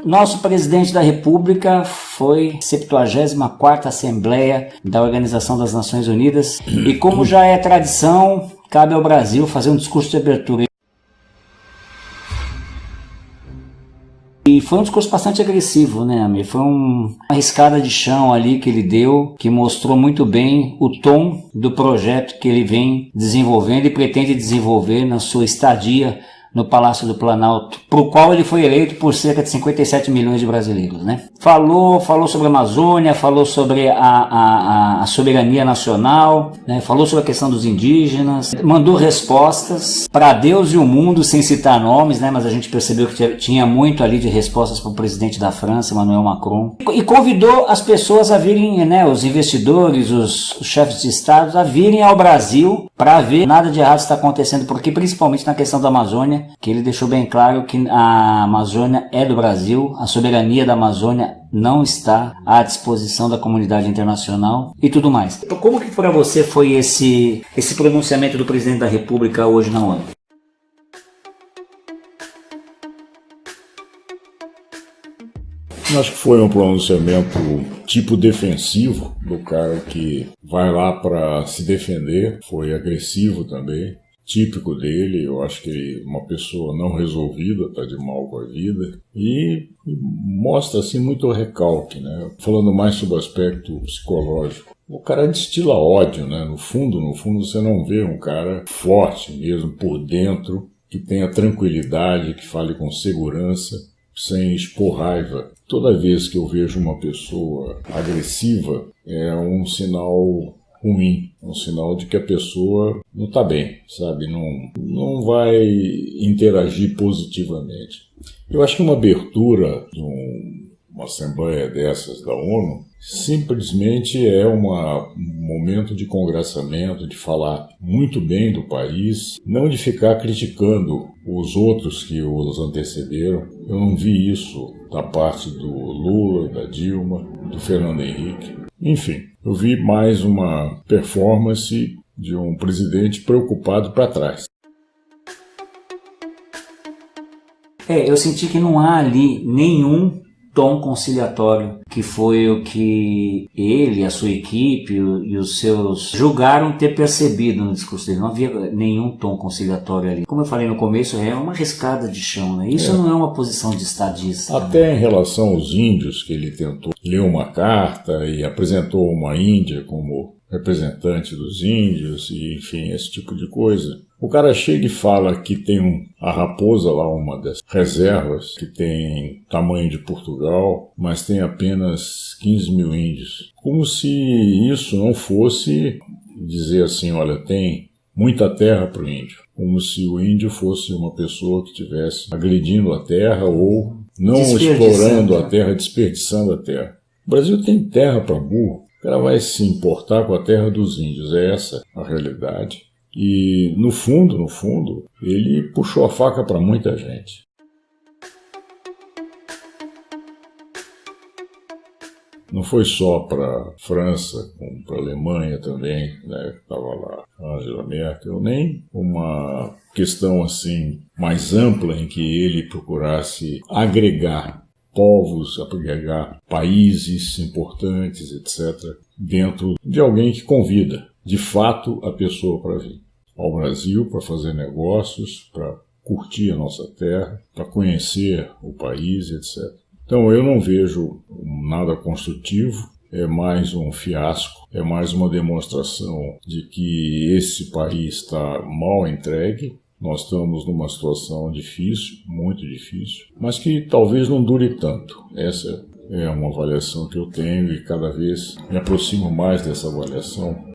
Nosso presidente da República foi 74ª Assembleia da Organização das Nações Unidas e, como já é tradição, cabe ao Brasil fazer um discurso de abertura. E foi um discurso bastante agressivo, né, Amir? Foi uma arriscada de chão ali que ele deu, que mostrou muito bem o tom do projeto que ele vem desenvolvendo e pretende desenvolver na sua estadia no Palácio do Planalto, para o qual ele foi eleito por cerca de 57 milhões de brasileiros, né? Falou sobre a Amazônia, falou sobre a soberania nacional, né? Falou sobre a questão dos indígenas, mandou respostas para Deus e o mundo, sem citar nomes, né? Mas a gente percebeu que tinha muito ali de respostas para o presidente da França, Emmanuel Macron, e convidou as pessoas a virem, né? Os investidores, os chefes de Estado, a virem ao Brasil para ver nada de errado está acontecendo, porque principalmente na questão da Amazônia, que ele deixou bem claro que a Amazônia é do Brasil, a soberania da Amazônia não está à disposição da comunidade internacional e tudo mais. Como que para você foi esse pronunciamento do presidente da República hoje na ONU? Acho que foi um pronunciamento tipo defensivo do cara que vai lá para se defender, foi agressivo também. Típico dele, eu acho que uma pessoa não resolvida, está de mal com a vida, e mostra assim muito recalque, né? Falando mais sobre o aspecto psicológico. O cara destila ódio, né? No fundo você não vê um cara forte mesmo por dentro, que tenha tranquilidade, que fale com segurança, sem expor raiva. Toda vez que eu vejo uma pessoa agressiva, é um sinal ruim, um sinal de que a pessoa não está bem, sabe? Não vai interagir positivamente. Eu acho que uma abertura de uma assembleia dessas da ONU simplesmente é um momento de congraçamento, de falar muito bem do país, não de ficar criticando os outros que os antecederam. Eu não vi isso da parte do Lula, da Dilma, do Fernando Henrique. Enfim, eu vi mais uma performance de um presidente preocupado para trás. Eu senti que não há ali nenhum tom conciliatório, que foi o que ele, a sua equipe e os seus julgaram ter percebido no discurso dele. Não havia nenhum tom conciliatório ali. Como eu falei no começo, é uma riscada de chão, né? Isso não é uma posição de estadista. Até, né? Em relação aos índios, que ele tentou ler uma carta e apresentou uma índia como representante dos índios, e enfim, esse tipo de coisa. O cara chega e fala que tem a raposa lá, uma das reservas, que tem tamanho de Portugal, mas tem apenas 15 mil índios. Como se isso não fosse dizer assim, olha, tem muita terra para o índio. Como se o índio fosse uma pessoa que estivesse agredindo a terra ou não explorando a terra, desperdiçando a terra. O Brasil tem terra para burro. O cara vai se importar com a terra dos índios. É essa a realidade. E, no fundo, ele puxou a faca para muita gente. Não foi só para a França, como para a Alemanha também, né, que estava lá Angela Merkel, nem uma questão assim mais ampla em que ele procurasse agregar povos, agregar países importantes, etc., dentro de alguém que convida, de fato, a pessoa para vir ao Brasil, para fazer negócios, para curtir a nossa terra, para conhecer o país, etc. Então eu não vejo nada construtivo, é mais um fiasco, é mais uma demonstração de que esse país está mal entregue. Nós estamos numa situação difícil, muito difícil, mas que talvez não dure tanto. Essa é uma avaliação que eu tenho e cada vez me aproximo mais dessa avaliação.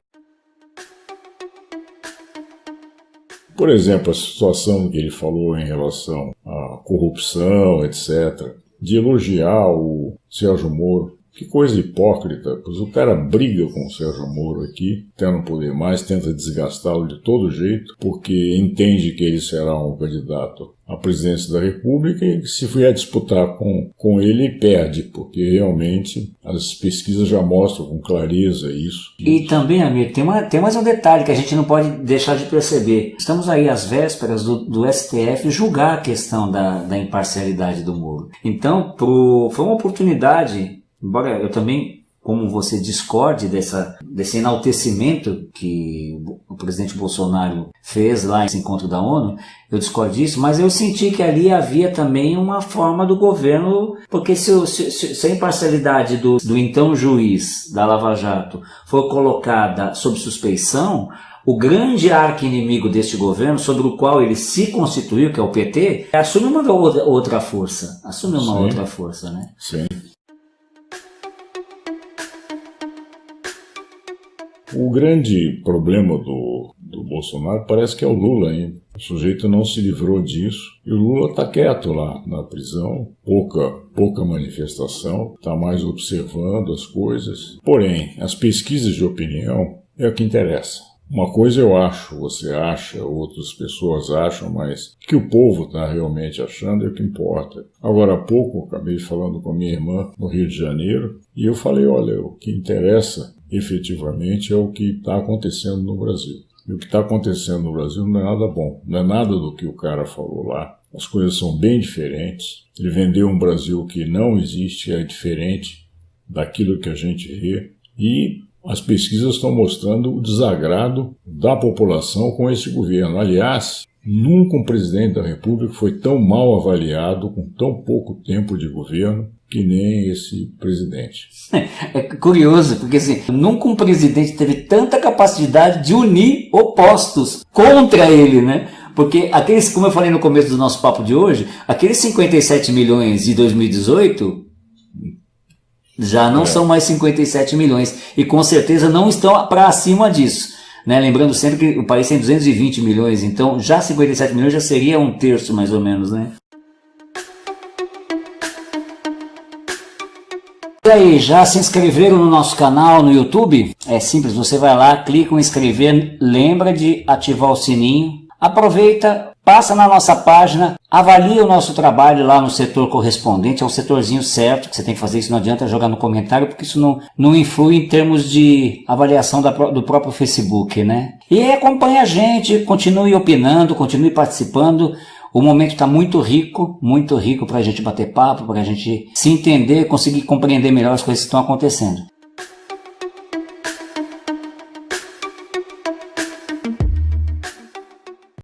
Por exemplo, a situação que ele falou em relação à corrupção, etc., de elogiar o Sérgio Moro, Que coisa hipócrita, pois o cara briga com o Sérgio Moro aqui, até não poder mais, tenta desgastá-lo de todo jeito, porque entende que ele será um candidato à presidência da República e que se vier disputar com ele, perde, porque realmente as pesquisas já mostram com clareza isso. E também, amigo, tem mais um detalhe que a gente não pode deixar de perceber. Estamos aí às vésperas do STF julgar a questão da imparcialidade do Moro. Então, foi uma oportunidade. Embora eu também, como você, discorde desse enaltecimento que o presidente Bolsonaro fez lá nesse encontro da ONU, eu discordo disso, mas eu senti que ali havia também uma forma do governo, porque se a imparcialidade do então juiz da Lava Jato for colocada sob suspeição, o grande arqui-inimigo deste governo, sobre o qual ele se constituiu, que é o PT, assume uma outra força. Assume uma outra força, né? Sim. O grande problema do Bolsonaro parece que é o Lula ainda. O sujeito não se livrou disso. E o Lula está quieto lá na prisão, pouca manifestação, está mais observando as coisas. Porém, as pesquisas de opinião é o que interessa. Uma coisa eu acho, você acha, outras pessoas acham, mas o que o povo está realmente achando é o que importa. Agora há pouco, eu acabei falando com a minha irmã no Rio de Janeiro, e eu falei, olha, o que interessa efetivamente é o que está acontecendo no Brasil. E o que está acontecendo no Brasil não é nada bom, não é nada do que o cara falou lá. As coisas são bem diferentes. Ele vendeu um Brasil que não existe, é diferente daquilo que a gente vê. E as pesquisas estão mostrando o desagrado da população com esse governo. Aliás, nunca um presidente da República foi tão mal avaliado, com tão pouco tempo de governo, que nem esse presidente. É curioso, porque assim, nunca um presidente teve tanta capacidade de unir opostos contra ele, né? Porque aqueles, como eu falei no começo do nosso papo de hoje, aqueles 57 milhões de 2018 já não são mais 57 milhões e com certeza não estão para acima disso, né? Lembrando sempre que o país tem 220 milhões, então já 57 milhões já seria um terço mais ou menos, né? E aí, já se inscreveram no nosso canal no YouTube? É simples, você vai lá, clica em inscrever, lembra de ativar o sininho, aproveita, passa na nossa página, avalia o nosso trabalho lá no setor correspondente, é o setorzinho certo que você tem que fazer, isso não adianta jogar no comentário, porque isso não influi em termos de avaliação do próprio Facebook, né? E acompanha a gente, continue opinando, continue participando. O momento está muito rico para a gente bater papo, para a gente se entender, conseguir compreender melhor as coisas que estão acontecendo.